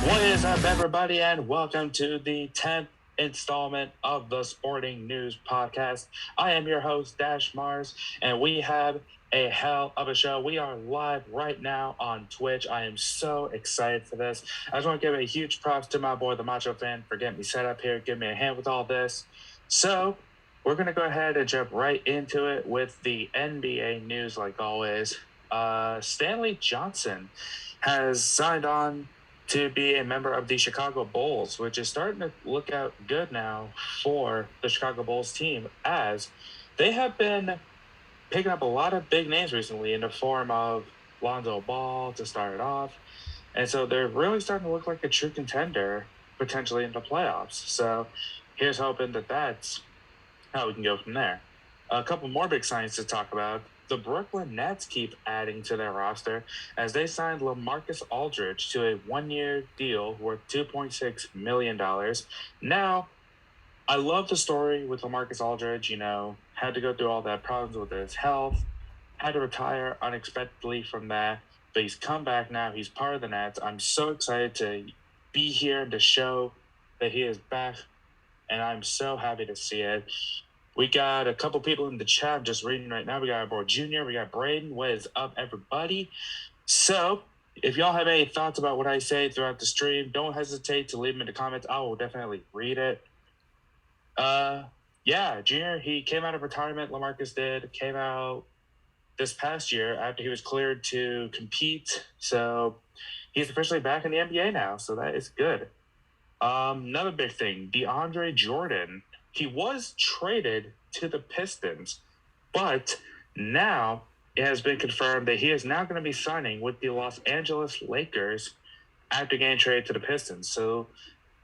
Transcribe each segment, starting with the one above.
What is up, everybody, and welcome to the 10th installment of the Sporting News Podcast. I am your host, DashMars, and we have a hell of a show. We are live right now on Twitch. I am so excited for this. I just want to give a huge props to my boy, TheMachoFan, for getting me set up here, giving me a hand with all this. So, we're going to go ahead and jump right into it with the NBA news, like always. Stanley Johnson has signed on to be a member of the Chicago Bulls, which is starting to look out good now for the Chicago Bulls team, as they have been picking up a lot of big names recently in the form of Lonzo Ball to start it off. And so they're really starting to look like a true contender potentially in the playoffs. So here's hoping that that's how we can go from there. A couple more big signings to talk about. The Brooklyn Nets keep adding to their roster as they signed LaMarcus Aldridge to a one-year deal worth $2.6 million. Now, I love the story with LaMarcus Aldridge, had to go through all that problems with his health, had to retire unexpectedly from that, but he's come back now. He's part of the Nets. I'm so excited to be here to show that he is back, and I'm so happy to see it. We got a couple people in the chat I'm just reading right now. We got our boy Junior. We got Braden. What is up, everybody? So, if y'all have any thoughts about what I say throughout the stream, don't hesitate to leave them in the comments. I will definitely read it. Junior, he came out of retirement. LaMarcus came out this past year after he was cleared to compete. So, he's officially back in the NBA now. So, that is good. Another big thing, DeAndre Jordan. He was traded to the Pistons, but now it has been confirmed that he is now going to be signing with the Los Angeles Lakers after getting traded to the Pistons. So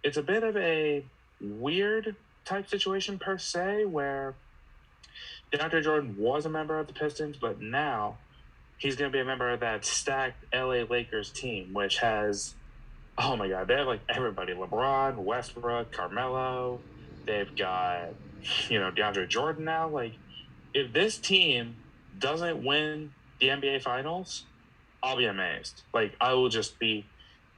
it's a bit of a weird type situation per se, where DeAndre Jordan was a member of the Pistons, but now he's going to be a member of that stacked LA Lakers team, which has, oh my God, they have like everybody: LeBron, Westbrook, Carmelo. They've got, DeAndre Jordan now. Like, if this team doesn't win the NBA Finals, I'll be amazed. Like, I will just be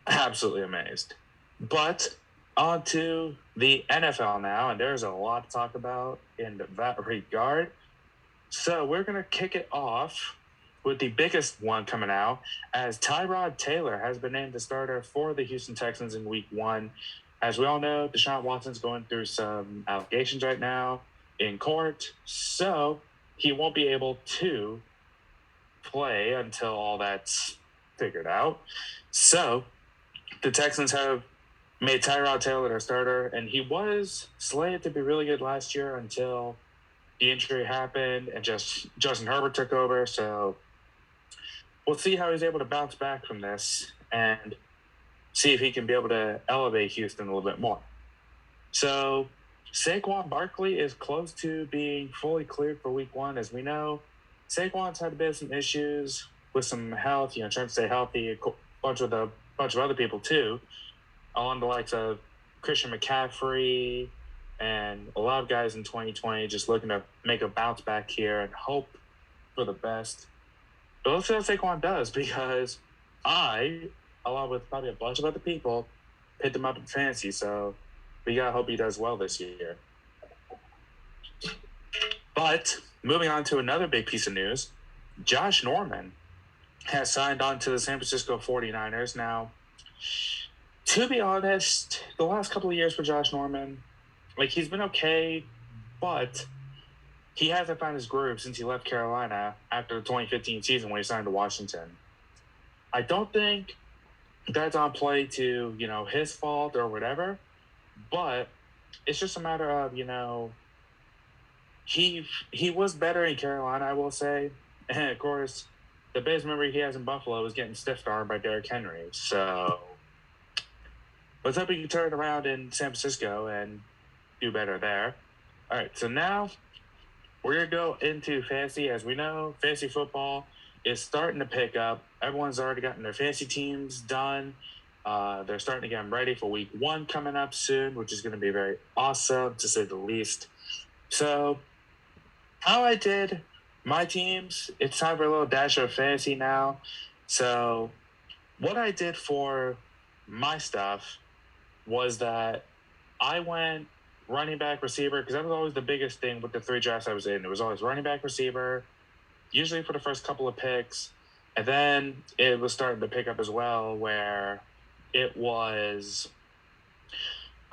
absolutely amazed. But on to the NFL now, and there's a lot to talk about in that regard. So we're going to kick it off with the biggest one coming out, as Tyrod Taylor has been named the starter for the Houston Texans in Week 1. As we all know, Deshaun Watson's going through some allegations right now in court, so he won't be able to play until all that's figured out. So the Texans have made Tyrod Taylor their starter, and he was slated to be really good last year until the injury happened and just Justin Herbert took over. So we'll see how he's able to bounce back from this and see if he can be able to elevate Houston a little bit more. So Saquon Barkley is close to being fully cleared for Week 1. As we know, Saquon's had a bit of some issues with some health, trying to stay healthy, a bunch of other people too, along the likes of Christian McCaffrey and a lot of guys in 2020 just looking to make a bounce back here and hope for the best. But let's see how Saquon does, because I, along with probably a bunch of other people, picked him up in fantasy. So we gotta hope he does well this year. But moving on to another big piece of news, Josh Norman has signed on to the San Francisco 49ers. Now, to be honest, the last couple of years for Josh Norman, like, he's been okay, but he hasn't found his groove since he left Carolina after the 2015 season when he signed to Washington. I don't think that's on play to, his fault or whatever, but it's just a matter of, he was better in Carolina, I will say. And of course, the biggest memory he has in Buffalo is getting stiff-armed by Derrick Henry. So let's hope he can turn it around in San Francisco and do better there. All right, so now we're going to go into fantasy. As we know, fantasy football is starting to pick up. Everyone's already gotten their fantasy teams done. They're starting to get them ready for Week 1 coming up soon, which is going to be very awesome, to say the least. So how I did my teams, it's time for a little dash of fantasy now. So what I did for my stuff was that I went running back, receiver, because that was always the biggest thing with the 3 drafts I was in. It was always running back, receiver, usually for the first couple of picks. And then it was starting to pick up as well, where it was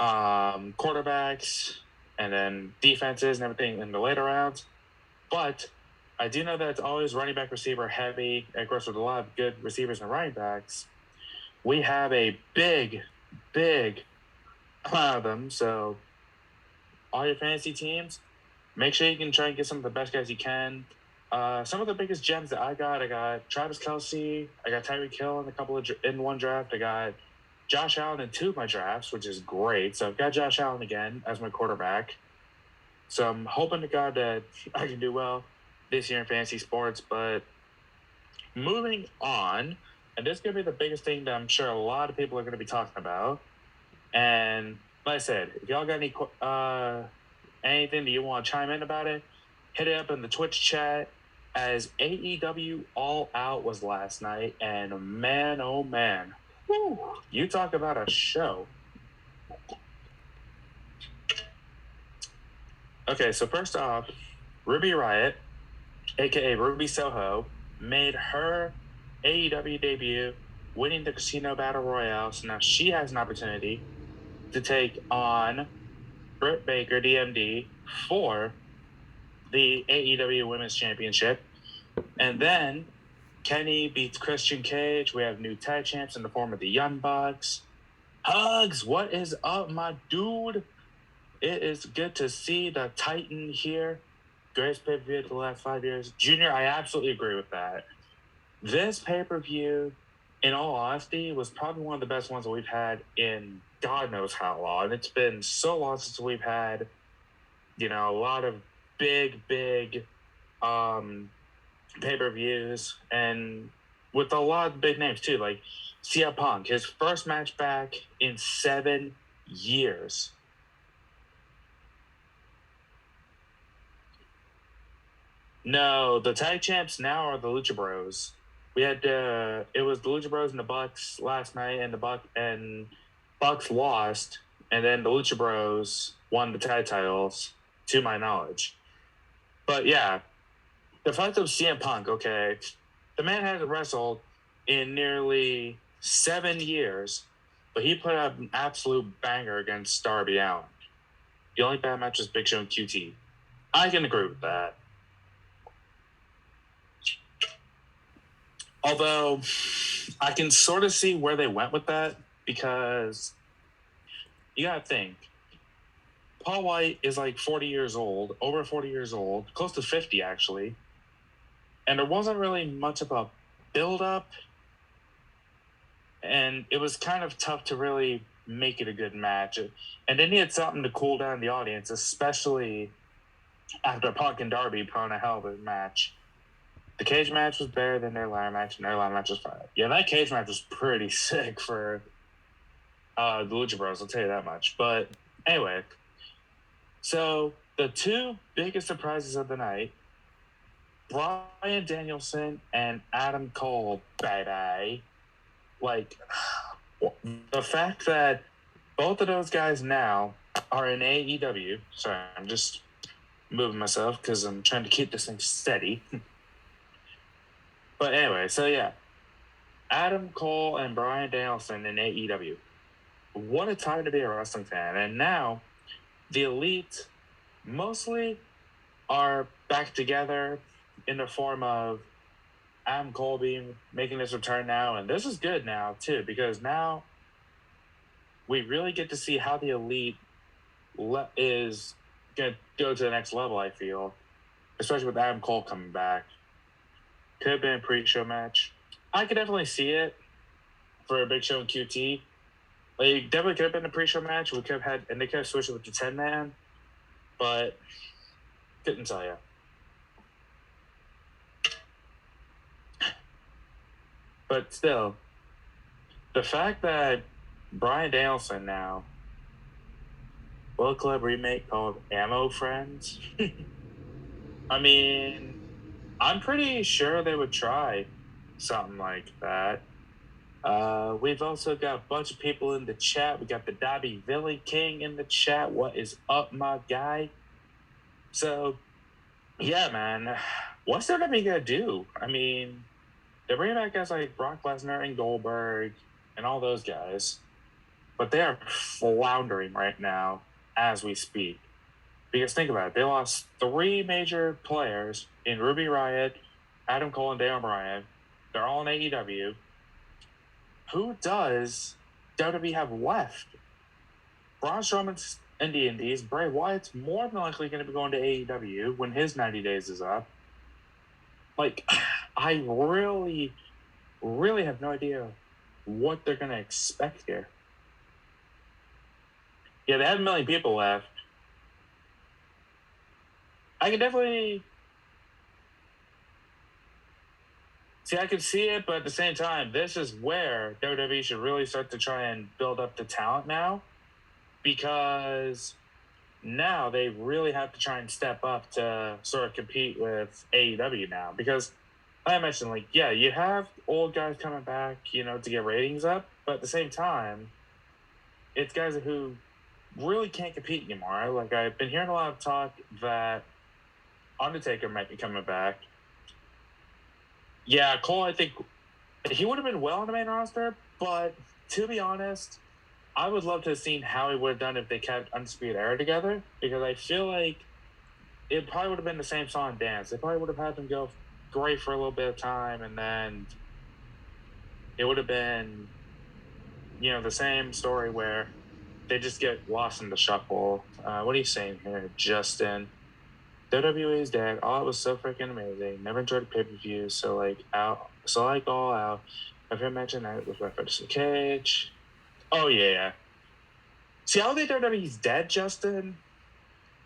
quarterbacks and then defenses and everything in the later rounds. But I do know that it's always running back, receiver heavy. And of course, with a lot of good receivers and running backs, we have a big amount of them. So all your fantasy teams, make sure you can try and get some of the best guys you can. Some of the biggest gems that I got Travis Kelce, I got Tyreek Hill in one draft, I got Josh Allen in 2 of my drafts, which is great. So I've got Josh Allen again as my quarterback. So I'm hoping to God that I can do well this year in fantasy sports. But moving on, and this is going to be the biggest thing that I'm sure a lot of people are going to be talking about. And like I said, if y'all got anything that you want to chime in about it, hit it up in the Twitch chat, as AEW All Out was last night. And man, oh man, whew, you talk about a show. Okay, so first off, Ruby Riott, a.k.a. Ruby Soho, made her AEW debut, winning the Casino Battle Royale. So now she has an opportunity to take on Britt Baker, DMD, for the AEW Women's Championship. And then Kenny beats Christian Cage. We have new tag champs in the form of the Young Bucks. Hugs, what is up, my dude? It is good to see the Titan here. Greatest pay-per-view of the last 5 years. Junior, I absolutely agree with that. This pay-per-view, in all honesty, was probably one of the best ones that we've had in God knows how long. It's been so long since we've had, a lot of big pay-per-views, and with a lot of big names too, like CM Punk, his first match back in 7 years. No, the tag champs now are the Lucha Bros. We had it was the Lucha Bros and the Bucks last night, and Bucks lost, and then the Lucha Bros won the tag titles, to my knowledge. But yeah, the fact of CM Punk, okay, the man hasn't wrestled in nearly 7 years, but he put up an absolute banger against Darby Allin. The only bad match was Big Show and QT. I can agree with that. Although, I can sort of see where they went with that, because you gotta think, Paul White is like 40 years old, over 40 years old, close to 50 actually, and there wasn't really much of a build-up, and it was kind of tough to really make it a good match. And they needed something to cool down the audience, especially after Punk and Darby put on a hell of a match. The cage match was better than their ladder match, and their ladder match was fine. Yeah, that cage match was pretty sick for the Lucha Bros, I'll tell you that much. But anyway, so the 2 biggest surprises of the night, Bryan Danielson and Adam Cole, baby. Like, the fact that both of those guys now are in AEW. Sorry, I'm just moving myself because I'm trying to keep this thing steady. But anyway, so yeah, Adam Cole and Bryan Danielson in AEW. What a time to be a wrestling fan. And now, the Elite mostly are back together in the form of Adam Cole making his return now. And this is good now, too, because now we really get to see how the Elite is going to go to the next level, I feel, especially with Adam Cole coming back. Could have been a pre-show match. I could definitely see it for a Big Show and QT. Like, definitely could have been a pre-show match. They could have switched it with the 10-man, but couldn't tell you. But still, the fact that Bryan Danielson now, Bullet Club remake called Ammo Friends. I mean, I'm pretty sure they would try something like that. We've also got a bunch of people in the chat. We got the Dobby Billy King in the chat. What is up, my guy? So, yeah, man. What's WWE gonna do? I mean, they're bringing back guys like Brock Lesnar and Goldberg and all those guys, but they are floundering right now as we speak. Because think about it, they lost 3 major players in Ruby Riott, Adam Cole, and Daniel Bryan. They're all in AEW. Who does WWE have left? Braun Strowman's in the Indies. Bray Wyatt's more than likely going to be going to AEW when his 90 days is up. Like, I really, really have no idea what they're going to expect here. Yeah, they have 1 million people left. I can definitely see, I can see it, but at the same time, this is where WWE should really start to try and build up the talent now, because now they really have to try and step up to sort of compete with AEW now. Because like I mentioned, like, yeah, you have old guys coming back, you know, to get ratings up, but at the same time, it's guys who really can't compete anymore. Like, I've been hearing a lot of talk that Undertaker might be coming back. Yeah, Cole, I think he would have been well on the main roster, but to be honest, I would love to have seen how he would have done if they kept Undisputed Era together, because I feel like it probably would have been the same song and dance. They probably would have had them go great for a little bit of time, and then it would have been, you know, the same story where they just get lost in the shuffle. What are you saying here, Justin? WWE is dead. All it was so freaking amazing. Never enjoyed a pay-per-view, so like all out. I've heard mention that with reference to Cage. Oh yeah. See, I don't think WWE's dead, Justin.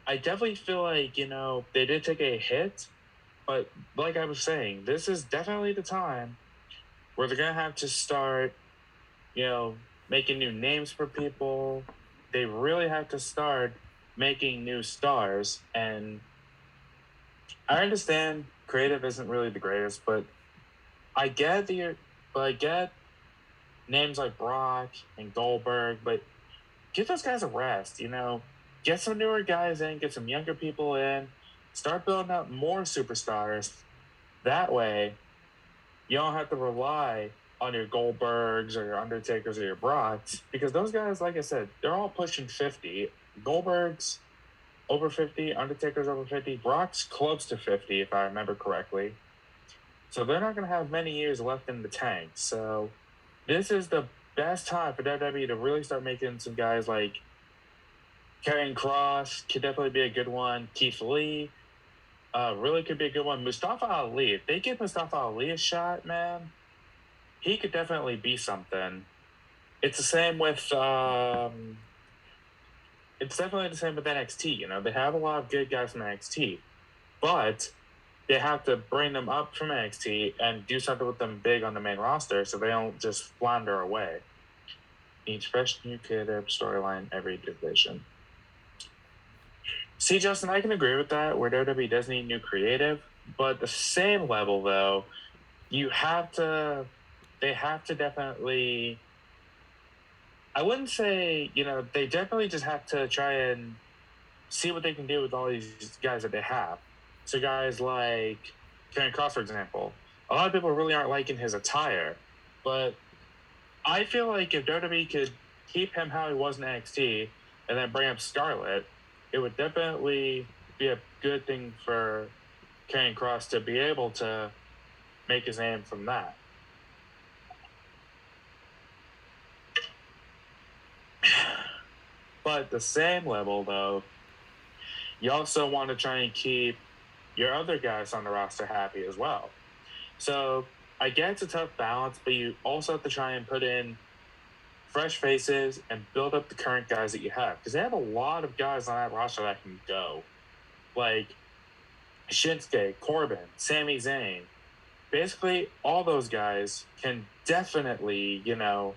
I definitely feel like, you know, they did take a hit, but like I was saying, this is definitely the time where they're gonna have to start, you know, making new names for people. They really have to start making new stars. And I understand creative isn't really the greatest, but I get names like Brock and Goldberg, but give those guys a rest, you know. Get some newer guys in, get some younger people in, start building up more superstars. That way, you don't have to rely on your Goldbergs or your Undertakers or your Brocks, because those guys, like I said, they're all pushing 50. Goldberg's over 50, Undertaker's over 50, Brock's close to 50, if I remember correctly. So they're not going to have many years left in the tank. So this is the best time for WWE to really start making some guys like Karrion Kross could definitely be a good one. Keith Lee really could be a good one. Mustafa Ali, if they give Mustafa Ali a shot, man, he could definitely be something. It's the same with it's definitely the same with NXT. You know, they have a lot of good guys from NXT, but they have to bring them up from NXT and do something with them big on the main roster so they don't just flounder away. Each fresh new creative storyline every division. See, Justin, I can agree with that, where WWE does need new creative, but at the same level, though, they have to definitely, I wouldn't say, you know, they definitely just have to try and see what they can do with all these guys that they have. So guys like Karrion Kross, for example, a lot of people really aren't liking his attire, but I feel like if WWE could keep him how he was in NXT and then bring up Scarlett, it would definitely be a good thing for Karrion Kross to be able to make his name from that. But at the same level, though, you also want to try and keep your other guys on the roster happy as well. So I get it's a tough balance, but you also have to try and put in fresh faces and build up the current guys that you have, because they have a lot of guys on that roster that can go, like Shinsuke, Corbin, Sami Zayn. Basically, all those guys can definitely, you know,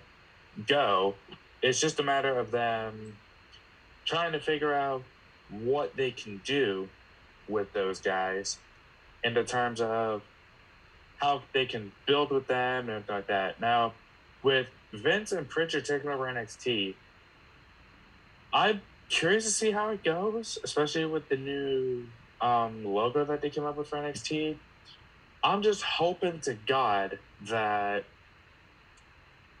go. It's just a matter of them trying to figure out what they can do with those guys in the terms of how they can build with them and like that. Now, with Vince and Pritchard taking over NXT, I'm curious to see how it goes, especially with the new logo that they came up with for NXT. I'm just hoping to God that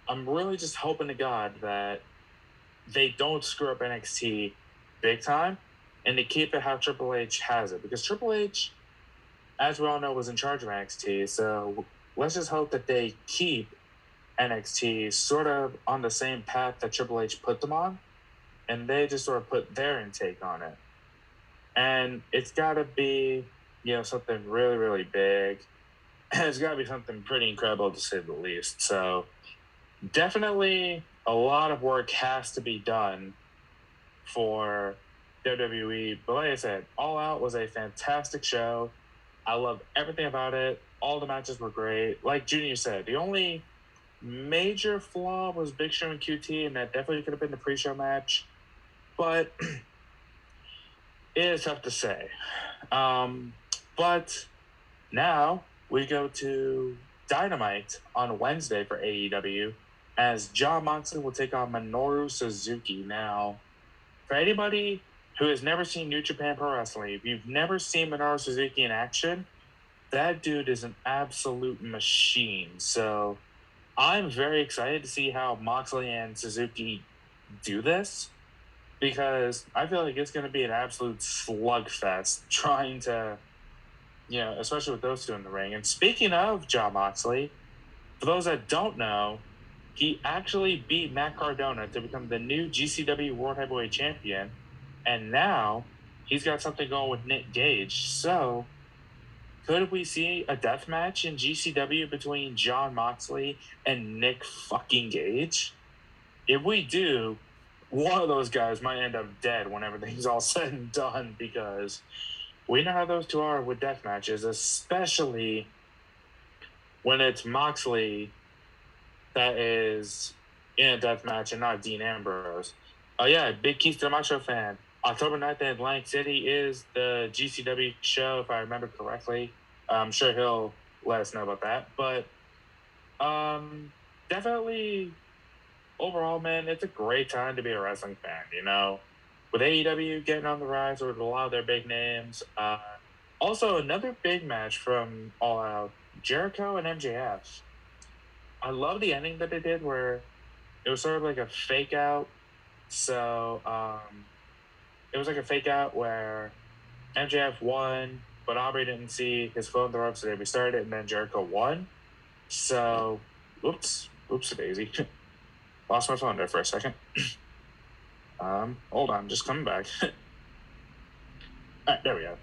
I'm really just hoping to God that they don't screw up NXT big time and they keep it how Triple H has it. Because Triple H, as we all know, was in charge of NXT. So let's just hope that they keep NXT sort of on the same path that Triple H put them on, and they just sort of put their intake on it. And it's got to be, something really, really big. It's got to be something pretty incredible, to say the least. So definitely a lot of work has to be done for WWE. But like I said, All Out was a fantastic show. I loved everything about it. All the matches were great. Like Junior said, the only major flaw was Big Show and QT, and that definitely could have been the pre-show match. But it is tough to say. But now we go to Dynamite on Wednesday for AEW, as Jon Moxley will take on Minoru Suzuki. Now, for anybody who has never seen New Japan Pro Wrestling, if you've never seen Minoru Suzuki in action, that dude is an absolute machine. So I'm very excited to see how Moxley and Suzuki do this, because I feel like it's going to be an absolute slugfest trying to, especially with those two in the ring. And speaking of Jon Moxley, for those that don't know, he actually beat Matt Cardona to become the new GCW World Heavyweight Champion. And now he's got something going with Nick Gage. So could we see a death match in GCW between Jon Moxley and Nick fucking Gage? If we do, one of those guys might end up dead when everything's all said and done, because we know how those two are with death matches, especially when it's Moxley that is in a death match and not Dean Ambrose. Oh, yeah, Big Keith TheMachoFan. October 9th in Atlantic City is the GCW show, if I remember correctly. I'm sure he'll let us know about that. But definitely, overall, man, it's a great time to be a wrestling fan, with AEW getting on the rise with a lot of their big names. Also, another big match from All Out, Jericho and MJF. I love the ending that they did, where it was sort of like a fake out. So it was like a fake out where MJF won, but Aubrey didn't see his phone throw up, so they restarted it, and then Jericho won. So, oops-a-daisy. Lost my phone there for a second. Hold on, just coming back. All right, there we go.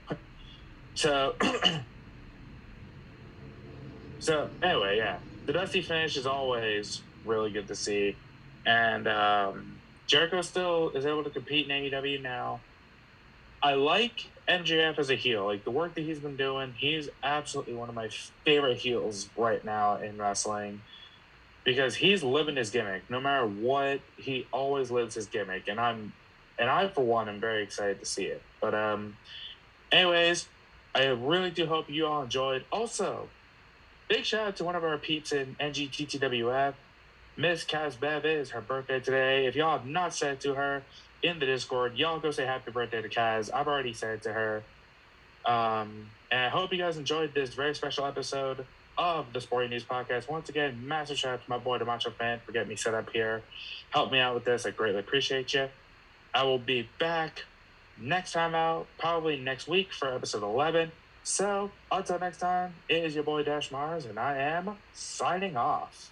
So anyway, yeah, the dusty finish is always really good to see, and Jericho still is able to compete in AEW now. I like MJF as a heel. Like, the work that he's been doing, he's absolutely one of my favorite heels right now in wrestling, because he's living his gimmick. No matter what, he always lives his gimmick, and I for one am very excited to see it. But anyways, I really do hope you all enjoyed. Also, big shout out to one of our peeps in NGTTWF, Miss Kaz Bev. Is her birthday today. If y'all have not said it to her in the Discord, y'all go say happy birthday to Kaz. I've already said it to her. And I hope you guys enjoyed this very special episode of the Sporting News Podcast. Once again, massive shout out to my boy TheMachoFan for getting me set up here. Help me out with this. I greatly appreciate you. I will be back next time out, probably next week, for episode 11. So, until next time, it is your boy DashMars, and I am signing off.